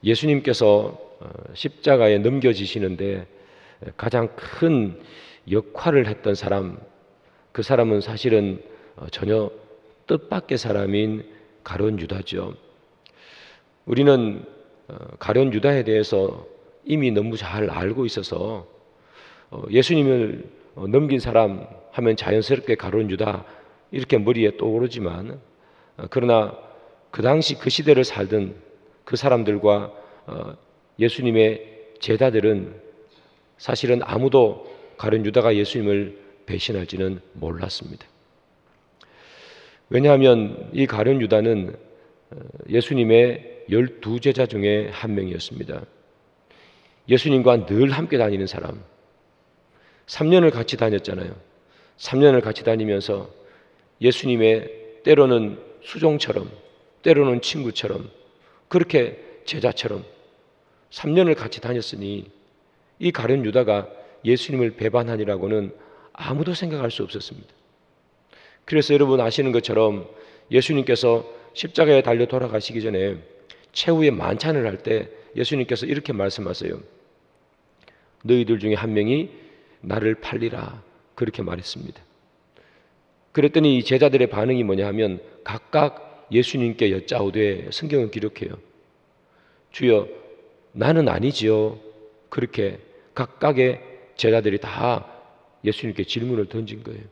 예수님께서 십자가에 넘겨지시는데 가장 큰 역할을 했던 사람, 그 사람은 사실은 전혀 뜻밖의 사람인 가룟 유다죠. 우리는 가룟 유다에 대해서 이미 너무 잘 알고 있어서 예수님을 넘긴 사람 하면 자연스럽게 가룟 유다 이렇게 머리에 떠오르지만, 그러나 그 당시 그 시대를 살던 그 사람들과 예수님의 제자들은 사실은 아무도 가룟 유다가 예수님을 배신할지는 몰랐습니다. 왜냐하면 이 가룟 유다는 예수님의 12제자 중에 한 명이었습니다. 예수님과 늘 함께 다니는 사람, 3년을 같이 다녔잖아요. 3년을 같이 다니면서 예수님의 때로는 수종처럼, 때로는 친구처럼, 그렇게 제자처럼 3년을 같이 다녔으니 이 가룟 유다가 예수님을 배반하니라고는 아무도 생각할 수 없었습니다. 그래서 여러분 아시는 것처럼 예수님께서 십자가에 달려 돌아가시기 전에 최후의 만찬을 할 때 예수님께서 이렇게 말씀하세요. 너희들 중에 한 명이 나를 팔리라, 그렇게 말했습니다. 그랬더니 이 제자들의 반응이 뭐냐 하면 각각 예수님께 여짜오되, 성경은 기록해요. 주여, 나는 아니지요. 그렇게 각각의 제자들이 다 예수님께 질문을 던진 거예요.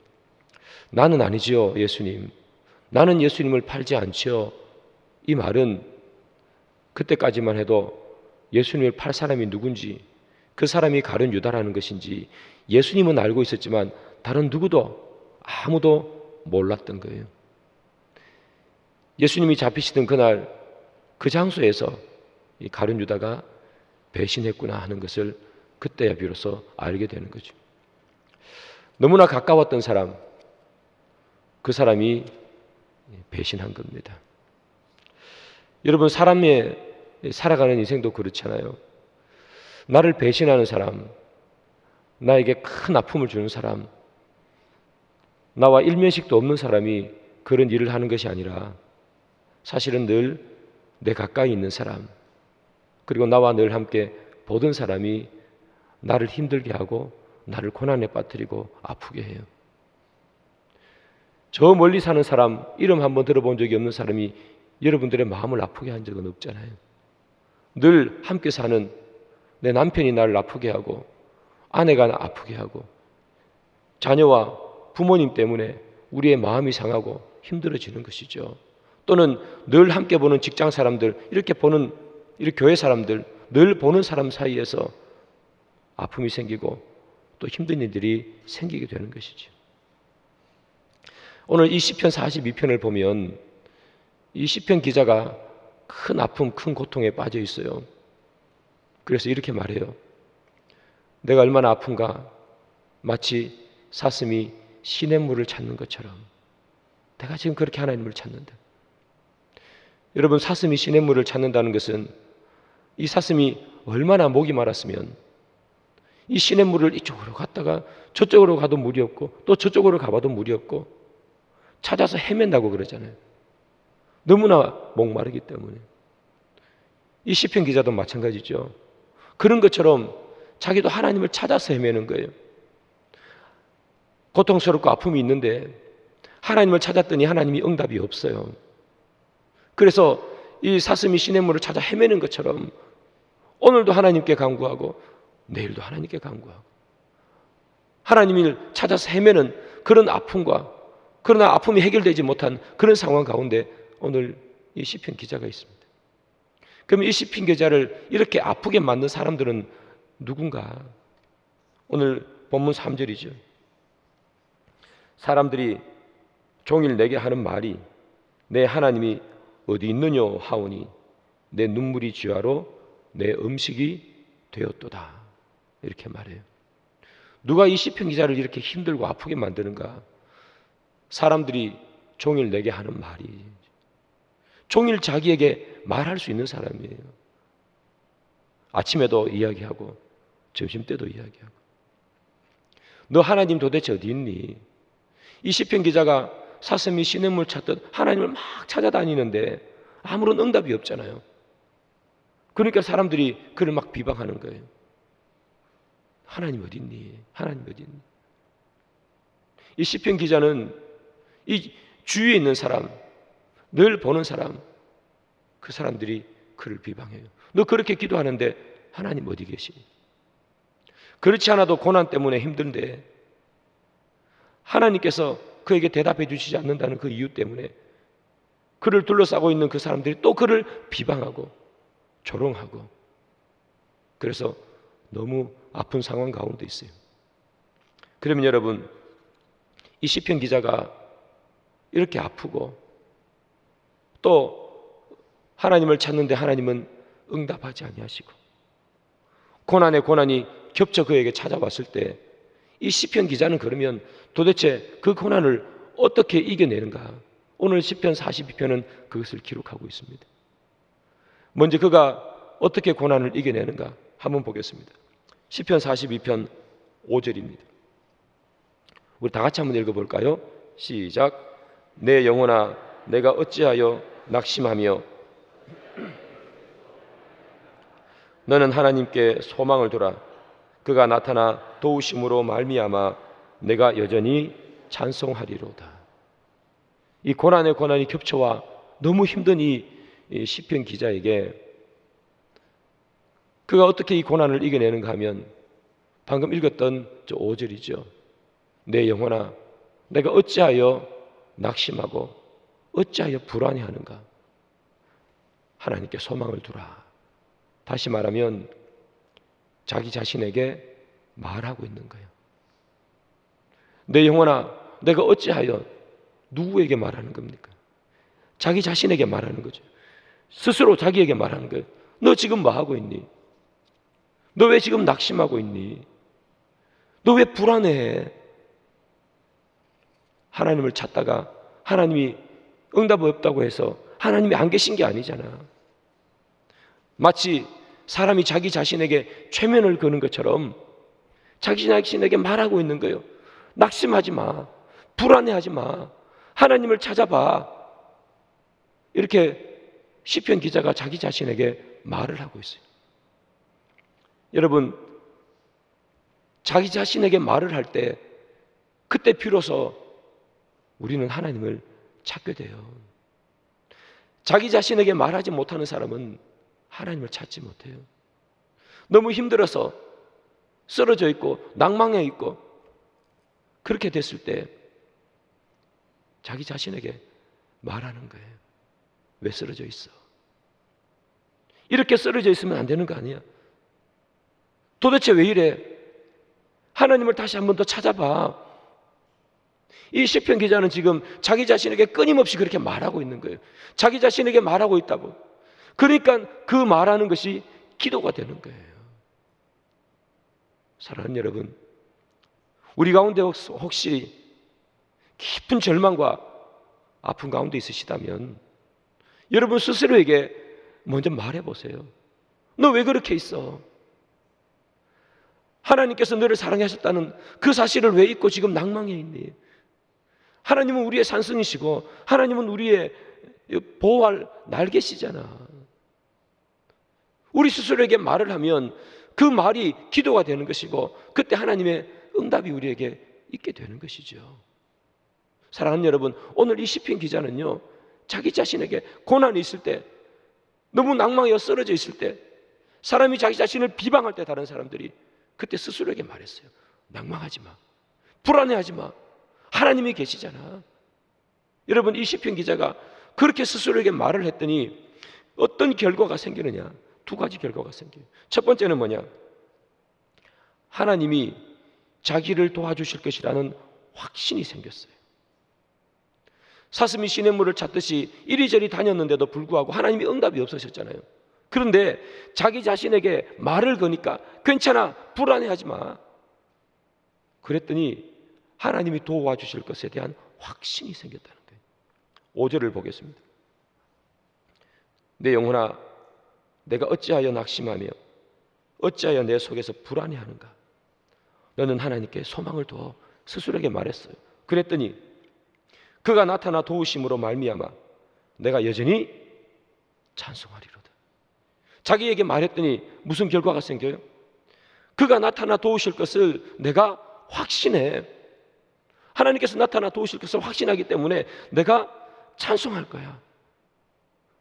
나는 아니지요, 예수님. 나는 예수님을 팔지 않지요. 이 말은 그때까지만 해도 예수님을 팔 사람이 누군지, 그 사람이 가룟 유다라는 것인지 예수님은 알고 있었지만 다른 누구도 아무도 몰랐던 거예요. 예수님이 잡히시던 그날 그 장소에서 이 가룟 유다가 배신했구나 하는 것을 그때야 비로소 알게 되는 거죠. 너무나 가까웠던 사람, 그 사람이 배신한 겁니다. 여러분, 사람의 살아가는 인생도 그렇잖아요. 나를 배신하는 사람, 나에게 큰 아픔을 주는 사람, 나와 일면식도 없는 사람이 그런 일을 하는 것이 아니라 사실은 늘 내 가까이 있는 사람, 그리고 나와 늘 함께 보던 사람이 나를 힘들게 하고 나를 고난에 빠뜨리고 아프게 해요. 저 멀리 사는 사람, 이름 한번 들어본 적이 없는 사람이 여러분들의 마음을 아프게 한 적은 없잖아요. 늘 함께 사는 내 남편이 나를 아프게 하고 아내가 나 아프게 하고 자녀와 부모님 때문에 우리의 마음이 상하고 힘들어지는 것이죠. 또는 늘 함께 보는 직장 사람들, 이렇게 교회 사람들, 늘 보는 사람 사이에서 아픔이 생기고 또 힘든 일들이 생기게 되는 것이죠. 오늘 이 시편 42편을 보면 이 시편 기자가 큰 아픔, 큰 고통에 빠져 있어요. 그래서 이렇게 말해요. 내가 얼마나 아픈가, 마치 사슴이 시냇물을 찾는 것처럼 내가 지금 그렇게 하나님을 찾는다. 여러분, 사슴이 시냇물을 찾는다는 것은 이 사슴이 얼마나 목이 마랐으면 이 시냇물을 이쪽으로 갔다가 저쪽으로 가도 물이 없고 또 저쪽으로 가봐도 물이 없고 찾아서 헤맨다고 그러잖아요. 너무나 목마르기 때문에. 이 시편 기자도 마찬가지죠. 그런 것처럼 자기도 하나님을 찾아서 헤매는 거예요. 고통스럽고 아픔이 있는데 하나님을 찾았더니 하나님이 응답이 없어요. 그래서 이 사슴이 시냇물을 찾아 헤매는 것처럼 오늘도 하나님께 간구하고 내일도 하나님께 간구하고 하나님을 찾아서 헤매는 그런 아픔과, 그러나 아픔이 해결되지 못한 그런 상황 가운데 오늘 이 시편 기자가 있습니다. 그럼 이 시편 기자를 이렇게 아프게 만든 사람들은 누군가? 오늘 본문 3절이죠. 사람들이 종일 내게 하는 말이 내 하나님이 어디 있느냐 하오니 내 눈물이 쥐하로 내 음식이 되었도다, 이렇게 말해요. 누가 이 시편 기자를 이렇게 힘들고 아프게 만드는가? 사람들이 종일 내게 하는 말이, 종일 자기에게 말할 수 있는 사람이에요. 아침에도 이야기하고 점심때도 이야기하고. 너 하나님 도대체 어디 있니? 이 시편 기자가 사슴이 시냇물 찾듯 하나님을 막 찾아다니는데 아무런 응답이 없잖아요. 그러니까 사람들이 그를 막 비방하는 거예요. 하나님 어디 있니? 하나님 어디 있니? 이 시편 기자는 이 주위에 있는 사람, 늘 보는 사람, 그 사람들이 그를 비방해요. 너 그렇게 기도하는데 하나님 어디 계시니? 그렇지 않아도 고난 때문에 힘든데 하나님께서 그에게 대답해 주시지 않는다는 그 이유 때문에 그를 둘러싸고 있는 그 사람들이 또 그를 비방하고 조롱하고, 그래서 너무 아픈 상황 가운데 있어요. 그러면 여러분, 이 시편 기자가 이렇게 아프고 또 하나님을 찾는데 하나님은 응답하지 아니하시고 고난에 고난이 겹쳐 그에게 찾아왔을 때 이 시편 기자는 그러면 도대체 그 고난을 어떻게 이겨내는가? 오늘 시편 42편은 그것을 기록하고 있습니다. 먼저 그가 어떻게 고난을 이겨내는가 한번 보겠습니다. 시편 42편 5절입니다. 우리 다 같이 한번 읽어볼까요? 시작. 내 영혼아 내가 어찌하여 낙심하며 너는 하나님께 소망을 두라. 그가 나타나 도우심으로 말미암아 내가 여전히 찬송하리로다. 이 고난의 고난이 겹쳐와 너무 힘든 이 시편 기자에게 그가 어떻게 이 고난을 이겨내는가 하면 방금 읽었던 저 5절이죠. 내 영혼아 내가 어찌하여 낙심하고 어찌하여 불안해하는가? 하나님께 소망을 두라. 다시 말하면 자기 자신에게 말하고 있는 거예요. 내 영혼아 내가 어찌하여, 누구에게 말하는 겁니까? 자기 자신에게 말하는 거죠. 스스로 자기에게 말하는 거예요. 너 지금 뭐 하고 있니? 너 왜 지금 낙심하고 있니? 너 왜 불안해해? 하나님을 찾다가 하나님이 응답 없다고 해서 하나님이 안 계신 게 아니잖아. 마치 사람이 자기 자신에게 최면을 거는 것처럼 자기 자신에게 말하고 있는 거예요. 낙심하지 마. 불안해하지 마. 하나님을 찾아봐. 이렇게 시편 기자가 자기 자신에게 말을 하고 있어요. 여러분, 자기 자신에게 말을 할 때 그때 비로소 우리는 하나님을 찾게 돼요. 자기 자신에게 말하지 못하는 사람은 하나님을 찾지 못해요. 너무 힘들어서 쓰러져 있고 낭망해 있고 그렇게 됐을 때 자기 자신에게 말하는 거예요. 왜 쓰러져 있어? 이렇게 쓰러져 있으면 안 되는 거 아니야? 도대체 왜 이래? 하나님을 다시 한 번 더 찾아봐. 이 시편 기자는 지금 자기 자신에게 끊임없이 그렇게 말하고 있는 거예요. 자기 자신에게 말하고 있다고. 그러니까 그 말하는 것이 기도가 되는 거예요. 사랑하는 여러분, 우리 가운데 혹시 깊은 절망과 아픔 가운데 있으시다면 여러분 스스로에게 먼저 말해보세요. 너 왜 그렇게 있어? 하나님께서 너를 사랑하셨다는 그 사실을 왜 잊고 지금 낭망해 있니? 하나님은 우리의 산성이시고 하나님은 우리의 보호할 날개시잖아. 우리 스스로에게 말을 하면 그 말이 기도가 되는 것이고 그때 하나님의 응답이 우리에게 있게 되는 것이죠. 사랑하는 여러분, 오늘 이 시편 기자는요, 자기 자신에게 고난이 있을 때, 너무 낭망에 쓰러져 있을 때, 사람이 자기 자신을 비방할 때 다른 사람들이 그때 스스로에게 말했어요. 낭망하지 마. 불안해하지 마. 하나님이 계시잖아. 여러분, 이 시편 기자가 그렇게 스스로에게 말을 했더니 어떤 결과가 생기느냐? 두 가지 결과가 생겨요. 첫 번째는 뭐냐? 하나님이 자기를 도와주실 것이라는 확신이 생겼어요. 사슴이 시냇물을 찾듯이 이리저리 다녔는데도 불구하고 하나님이 응답이 없으셨잖아요. 그런데 자기 자신에게 말을 거니까 괜찮아, 불안해하지 마. 그랬더니 하나님이 도와주실 것에 대한 확신이 생겼다는 거예요. 5절을 보겠습니다. 내 영혼아 내가 어찌하여 낙심하며 어찌하여 내 속에서 불안해하는가? 너는 하나님께 소망을 두어 스스로에게 말했어요. 그랬더니 그가 나타나 도우심으로 말미암아 내가 여전히 찬송하리로다. 자기에게 말했더니 무슨 결과가 생겨요? 그가 나타나 도우실 것을 내가 확신해. 하나님께서 나타나 도우실 것을 확신하기 때문에 내가 찬송할 거야.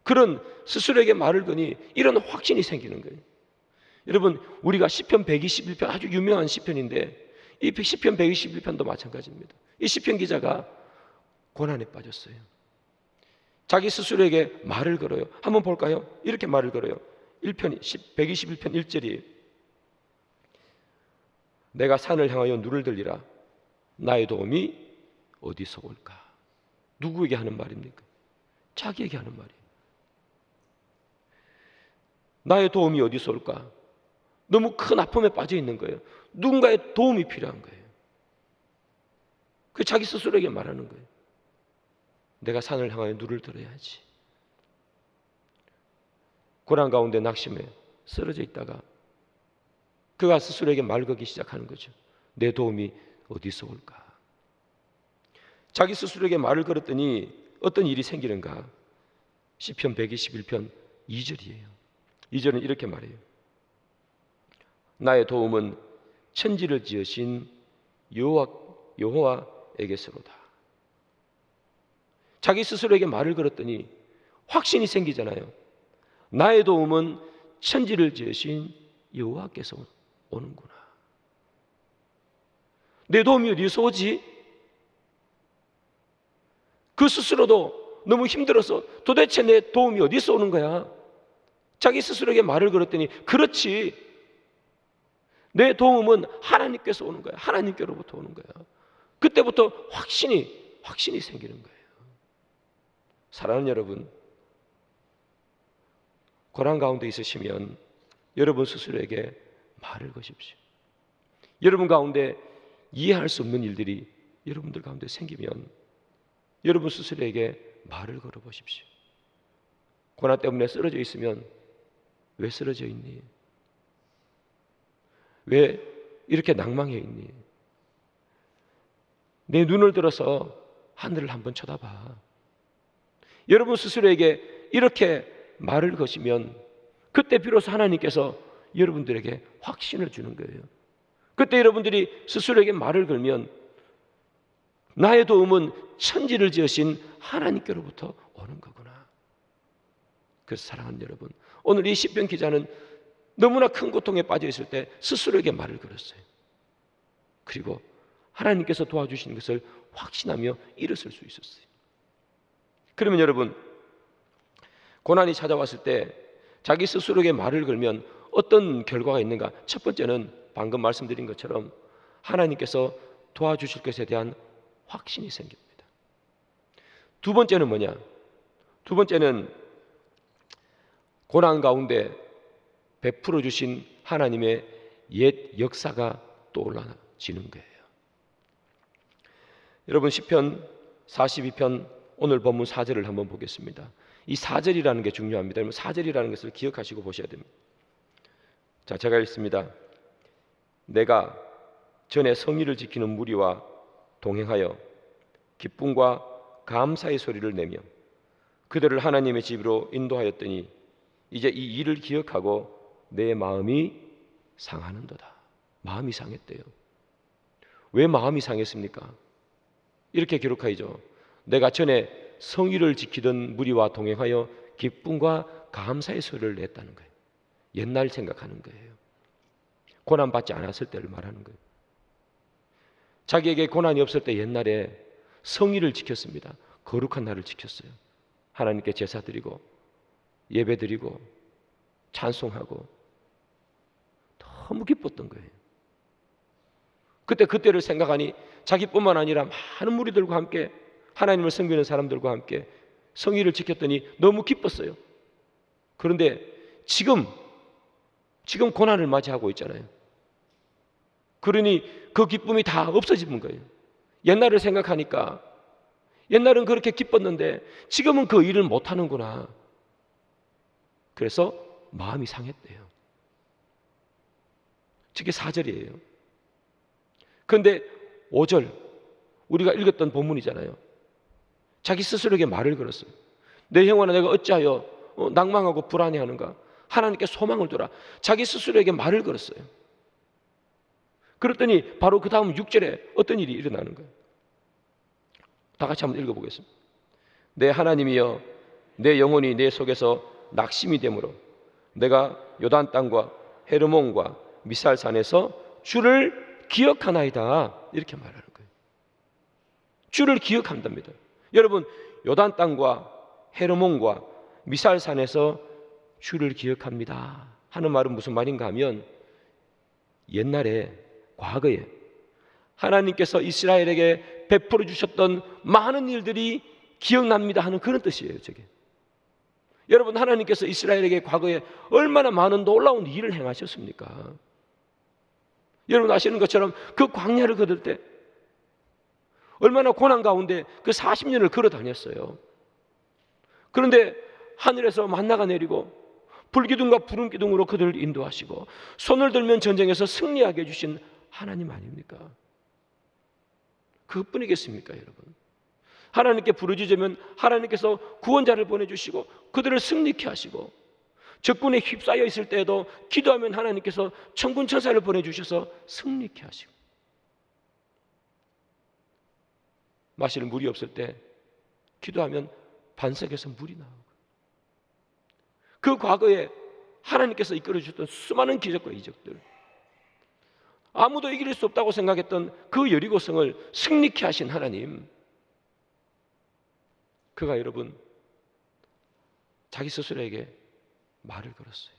그런 스스로에게 말을 거니 이런 확신이 생기는 거예요. 여러분, 우리가 시편 121편 아주 유명한 시편인데 이 시편 121편도 마찬가지입니다. 이 시편 기자가 고난에 빠졌어요. 자기 스스로에게 말을 걸어요. 한번 볼까요? 이렇게 말을 걸어요. 121편 1절이 내가 산을 향하여 눈을 들리라. 나의 도움이 어디서 올까? 누구에게 하는 말입니까? 자기에게 하는 말이에요. 나의 도움이 어디서 올까? 너무 큰 아픔에 빠져 있는 거예요. 누군가의 도움이 필요한 거예요. 그 자기 스스로에게 말하는 거예요. 내가 산을 향하여 눈을 들어야지. 고난 가운데 낙심해 쓰러져 있다가 그가 스스로에게 말 걸기 시작하는 거죠. 내 도움이 어디서 올까? 자기 스스로에게 말을 걸었더니 어떤 일이 생기는가? 시편 121편 2절이에요. 2절은 이렇게 말해요. 나의 도움은 천지를 지으신 여호와에게서로다. 자기 스스로에게 말을 걸었더니 확신이 생기잖아요. 나의 도움은 천지를 지으신 여호와께서 오는구나. 내 도움이 어디서 오지? 그 스스로도 너무 힘들어서 도대체 내 도움이 어디서 오는 거야? 자기 스스로에게 말을 걸었더니 그렇지. 내 도움은 하나님께서 오는 거야. 하나님께로부터 오는 거야. 그때부터 확신이 생기는 거예요. 사랑하는 여러분, 고난 가운데 있으시면 여러분 스스로에게 말을 거십시오. 여러분 가운데 이해할 수 없는 일들이 여러분들 가운데 생기면 여러분 스스로에게 말을 걸어보십시오. 고난 때문에 쓰러져 있으면 왜 쓰러져 있니? 왜 이렇게 낭망해 있니? 내 눈을 들어서 하늘을 한번 쳐다봐. 여러분 스스로에게 이렇게 말을 거시면 그때 비로소 하나님께서 여러분들에게 확신을 주는 거예요. 그때 여러분들이 스스로에게 말을 걸면 나의 도움은 천지를 지으신 하나님께로부터 오는 거구나. 그래서 사랑하는 여러분, 오늘 이 시편 기자는 너무나 큰 고통에 빠져 있을 때 스스로에게 말을 걸었어요. 그리고 하나님께서 도와주시는 것을 확신하며 일어설 수 있었어요. 그러면 여러분, 고난이 찾아왔을 때 자기 스스로에게 말을 걸면 어떤 결과가 있는가? 첫 번째는 방금 말씀드린 것처럼 하나님께서 도와주실 것에 대한 확신이 생깁니다. 두 번째는 뭐냐? 두 번째는 고난 가운데 베풀어 주신 하나님의 옛 역사가 떠올라지는 거예요. 여러분 시편 42편 오늘 본문 4절을 한번 보겠습니다. 이 4절이라는 게 중요합니다. 여러분 4절이라는 것을 기억하시고 보셔야 됩니다. 자, 제가 읽습니다. 내가 전에 성의를 지키는 무리와 동행하여 기쁨과 감사의 소리를 내며 그들을 하나님의 집으로 인도하였더니 이제 이 일을 기억하고 내 마음이 상하는도다. 마음이 상했대요. 왜 마음이 상했습니까? 이렇게 기록하죠. 내가 전에 성의를 지키던 무리와 동행하여 기쁨과 감사의 소리를 냈다는 거예요. 옛날 생각하는 거예요. 고난받지 않았을 때를 말하는 거예요. 자기에게 고난이 없을 때 옛날에 성의를 지켰습니다. 거룩한 날을 지켰어요. 하나님께 제사 드리고 예배 드리고 찬송하고 너무 기뻤던 거예요. 그때를 생각하니 자기뿐만 아니라 많은 무리들과 함께 하나님을 섬기는 사람들과 함께 성의를 지켰더니 너무 기뻤어요. 그런데 지금 고난을 맞이하고 있잖아요. 그러니 그 기쁨이 다 없어지는 거예요. 옛날을 생각하니까 옛날은 그렇게 기뻤는데 지금은 그 일을 못하는구나. 그래서 마음이 상했대요. 저게 4절이에요. 그런데 5절 우리가 읽었던 본문이잖아요. 자기 스스로에게 말을 걸었어요. 내 영혼아 내가 어찌하여 낭망하고 불안해하는가? 하나님께 소망을 두라. 자기 스스로에게 말을 걸었어요. 그랬더니 바로 그 다음 6절에 어떤 일이 일어나는 거예요. 다 같이 한번 읽어보겠습니다. 내 하나님이여, 내 영혼이 내 속에서 낙심이 되므로 내가 요단 땅과 헤르몬과 미살산에서 주를 기억하나이다. 이렇게 말하는 거예요. 주를 기억한답니다. 여러분, 요단 땅과 헤르몬과 미살산에서 주를 기억합니다 하는 말은 무슨 말인가 하면, 옛날에 과거에 하나님께서 이스라엘에게 베풀어 주셨던 많은 일들이 기억납니다 하는 그런 뜻이에요. 저게. 여러분, 하나님께서 이스라엘에게 과거에 얼마나 많은 놀라운 일을 행하셨습니까? 여러분 아시는 것처럼 그 광야를 걸을 때 얼마나 고난 가운데 그 40년을 걸어 다녔어요. 그런데 하늘에서 만나가 내리고 불기둥과 푸른 기둥으로 그들을 인도하시고 손을 들면 전쟁에서 승리하게 해주신 하나님 아닙니까? 그것뿐이겠습니까, 여러분? 하나님께 부르짖으면 하나님께서 구원자를 보내주시고 그들을 승리케 하시고, 적군에 휩싸여 있을 때에도 기도하면 하나님께서 천군 천사를 보내주셔서 승리케 하시고, 마실 물이 없을 때 기도하면 반석에서 물이 나오고, 그 과거에 하나님께서 이끌어 주셨던 수많은 기적과 이적들, 아무도 이길 수 없다고 생각했던 그 여리고성을 승리케 하신 하나님, 그가 여러분 자기 스스로에게 말을 걸었어요.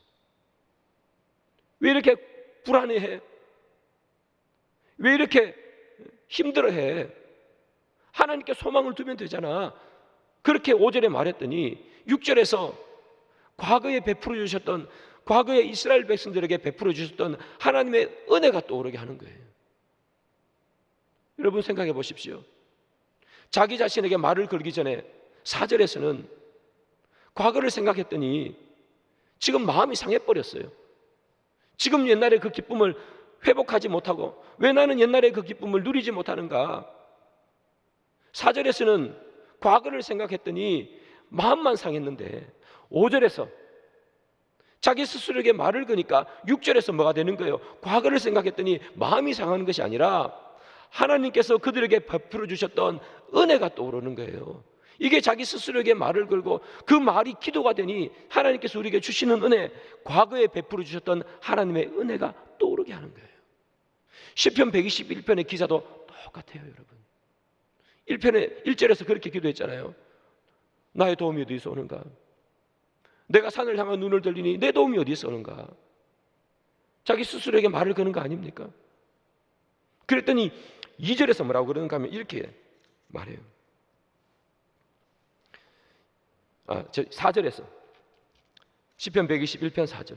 왜 이렇게 불안해해? 왜 이렇게 힘들어해? 하나님께 소망을 두면 되잖아. 그렇게 5절에 말했더니 6절에서 과거에 베풀어 주셨던, 과거에 이스라엘 백성들에게 베풀어 주셨던 하나님의 은혜가 떠오르게 하는 거예요. 여러분 생각해 보십시오. 자기 자신에게 말을 걸기 전에 4절에서는 과거를 생각했더니 지금 마음이 상해버렸어요. 지금 옛날의 그 기쁨을 회복하지 못하고 왜 나는 옛날의 그 기쁨을 누리지 못하는가? 4절에서는 과거를 생각했더니 마음만 상했는데 5절에서 자기 스스로에게 말을 거니까 6절에서 뭐가 되는 거예요? 과거를 생각했더니 마음이 상하는 것이 아니라 하나님께서 그들에게 베풀어 주셨던 은혜가 떠오르는 거예요. 이게 자기 스스로에게 말을 걸고 그 말이 기도가 되니 하나님께서 우리에게 주시는 은혜, 과거에 베풀어 주셨던 하나님의 은혜가 떠오르게 하는 거예요. 시편 121편의 기사도 똑같아요, 여러분. 1편에 1절에서 그렇게 기도했잖아요. 나의 도움이 어디서 오는가? 내가 산을 향한 눈을 들리니 내 도움이 어디서 오는가? 자기 스스로에게 말을 거는 거 아닙니까? 그랬더니 2절에서 뭐라고 그러는가 하면 이렇게 말해요. 4절에서 시편 121편 4절,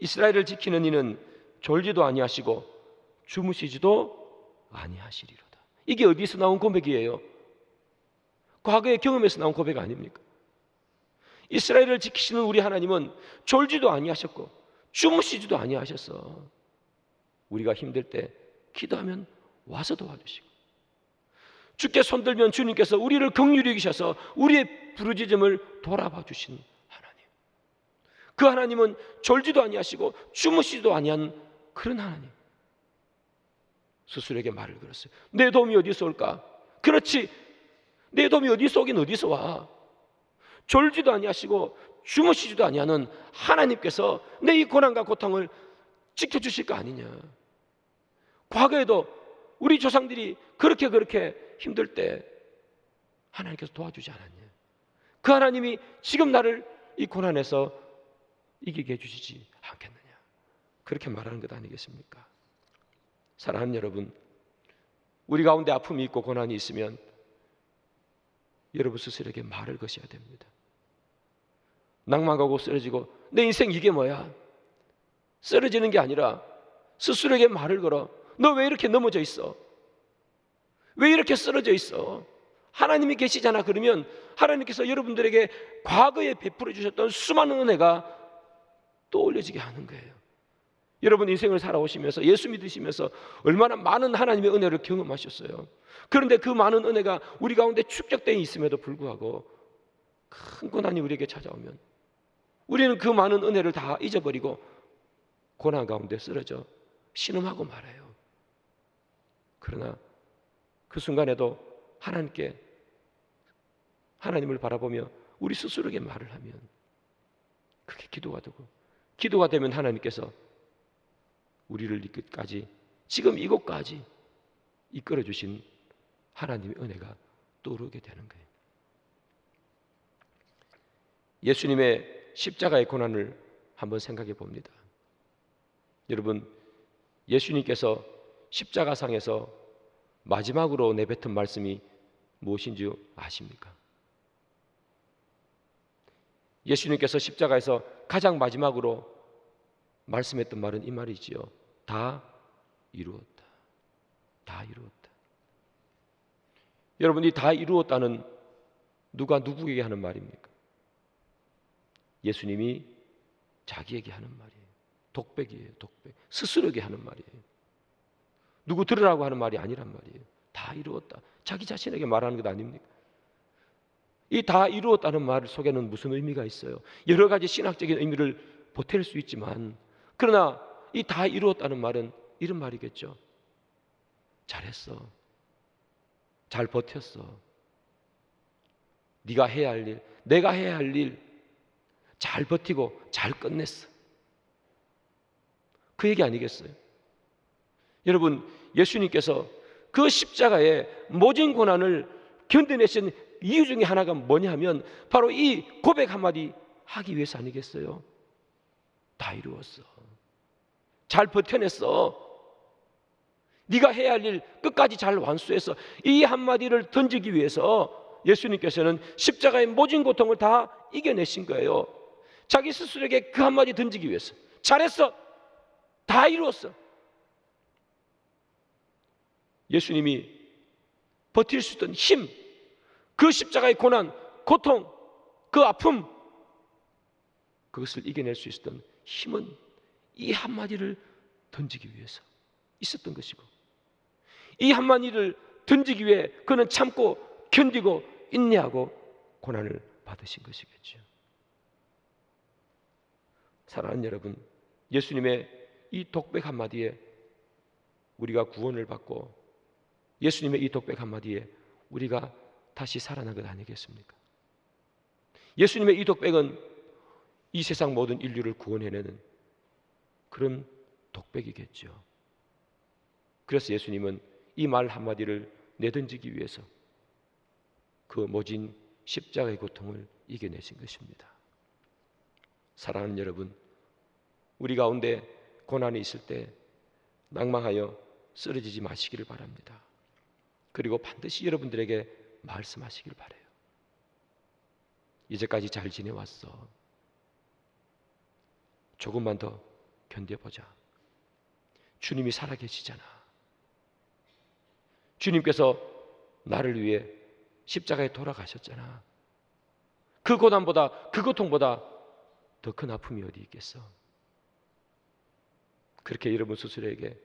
이스라엘을 지키는 이는 졸지도 아니하시고 주무시지도 아니하시리로다. 이게 어디서 나온 고백이에요? 과거의 경험에서 나온 고백 아닙니까? 이스라엘을 지키시는 우리 하나님은 졸지도 아니하셨고 주무시지도 아니하셨어. 우리가 힘들 때 기도하면 와서 도와주시고, 주께 손들면 주님께서 우리를 긍휼히 여기셔서 우리의 부르짖음을 돌아봐 주신 하나님, 그 하나님은 졸지도 아니하시고 주무시지도 아니한 그런 하나님, 스스로에게 말을 걸었어요. 내 도움이 어디서 올까? 그렇지, 내 도움이 어디서 오긴 어디서 와? 졸지도 아니하시고 주무시지도 아니하는 하나님께서 내 이 고난과 고통을 지켜주실 거 아니냐. 과거에도 우리 조상들이 그렇게 힘들 때 하나님께서 도와주지 않았냐. 그 하나님이 지금 나를 이 고난에서 이기게 해주시지 않겠느냐. 그렇게 말하는 것 아니겠습니까? 사랑하는 여러분, 우리 가운데 아픔이 있고 고난이 있으면 여러분 스스로에게 말을 거셔야 됩니다. 낭망하고 쓰러지고 내 인생 이게 뭐야? 쓰러지는 게 아니라 스스로에게 말을 걸어. 너 왜 이렇게 넘어져 있어? 왜 이렇게 쓰러져 있어? 하나님이 계시잖아. 그러면 하나님께서 여러분들에게 과거에 베풀어 주셨던 수많은 은혜가 떠올려지게 하는 거예요. 여러분 인생을 살아오시면서 예수 믿으시면서 얼마나 많은 하나님의 은혜를 경험하셨어요. 그런데 그 많은 은혜가 우리 가운데 축적되어 있음에도 불구하고 큰 고난이 우리에게 찾아오면 우리는 그 많은 은혜를 다 잊어버리고 고난 가운데 쓰러져 신음하고 말아요. 그러나 그 순간에도 하나님을 바라보며 우리 스스로에게 말을 하면 그게 기도가 되고, 기도가 되면 하나님께서 우리를 이 끝까지, 지금 이곳까지 이끌어 주신 하나님의 은혜가 떠오르게 되는 거예요. 예수님의 십자가의 고난을 한번 생각해 봅니다. 여러분, 예수님께서 십자가상에서 마지막으로 내뱉은 말씀이 무엇인지 아십니까? 예수님께서 십자가에서 가장 마지막으로 말씀했던 말은 이 말이지요. 다 이루었다. 다 이루었다. 여러분, 이 다 이루었다는 누가 누구에게 하는 말입니까? 예수님이 자기에게 하는 말이에요. 독백이에요. 독백. 스스로에게 하는 말이에요. 누구 들으라고 하는 말이 아니란 말이에요. 다 이루었다. 자기 자신에게 말하는 것 아닙니까? 이 다 이루었다는 말 속에는 무슨 의미가 있어요? 여러 가지 신학적인 의미를 보탤 수 있지만, 그러나 이 다 이루었다는 말은 이런 말이겠죠. 잘했어. 잘 버텼어. 네가 해야 할 일, 내가 해야 할 일 잘 버티고 잘 끝냈어. 그 얘기 아니겠어요? 여러분, 예수님께서 그 십자가의 모진 고난을 견뎌내신 이유 중에 하나가 뭐냐 하면 바로 이 고백 한마디 하기 위해서 아니겠어요? 다 이루었어. 잘 버텨냈어. 네가 해야 할 일 끝까지 잘 완수해서, 이 한마디를 던지기 위해서 예수님께서는 십자가의 모진 고통을 다 이겨내신 거예요. 자기 스스로에게 그 한마디 던지기 위해서. 잘했어. 다 이루었어. 예수님이 버틸 수 있던 힘, 그 십자가의 고난, 고통, 그 아픔, 그것을 이겨낼 수 있었던 힘은 이 한마디를 던지기 위해서 있었던 것이고, 이 한마디를 던지기 위해 그는 참고 견디고 인내하고 고난을 받으신 것이겠죠. 사랑하는 여러분, 예수님의 이 독백 한마디에 우리가 구원을 받고, 예수님의 이 독백 한마디에 우리가 다시 살아난 것 아니겠습니까? 예수님의 이 독백은 이 세상 모든 인류를 구원해내는 그런 독백이겠죠. 그래서 예수님은 이 말 한마디를 내던지기 위해서 그 모진 십자가의 고통을 이겨내신 것입니다. 사랑하는 여러분, 우리 가운데 고난이 있을 때 낭망하여 쓰러지지 마시기를 바랍니다. 그리고 반드시 여러분들에게 말씀하시길 바라요. 이제까지 잘 지내왔어. 조금만 더 견뎌보자. 주님이 살아계시잖아. 주님께서 나를 위해 십자가에 돌아가셨잖아. 그 고난보다, 그 고통보다 더 큰 아픔이 어디 있겠어? 그렇게 여러분 스스로에게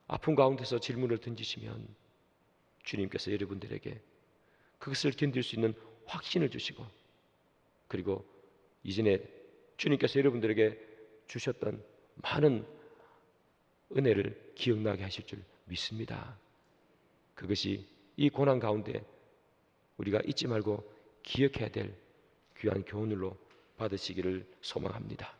아픔 가운데서 질문을 던지시면 주님께서 여러분들에게 그것을 견딜 수 있는 확신을 주시고, 그리고 이전에 주님께서 여러분들에게 주셨던 많은 은혜를 기억나게 하실 줄 믿습니다. 그것이 이 고난 가운데 우리가 잊지 말고 기억해야 될 귀한 교훈으로 받으시기를 소망합니다.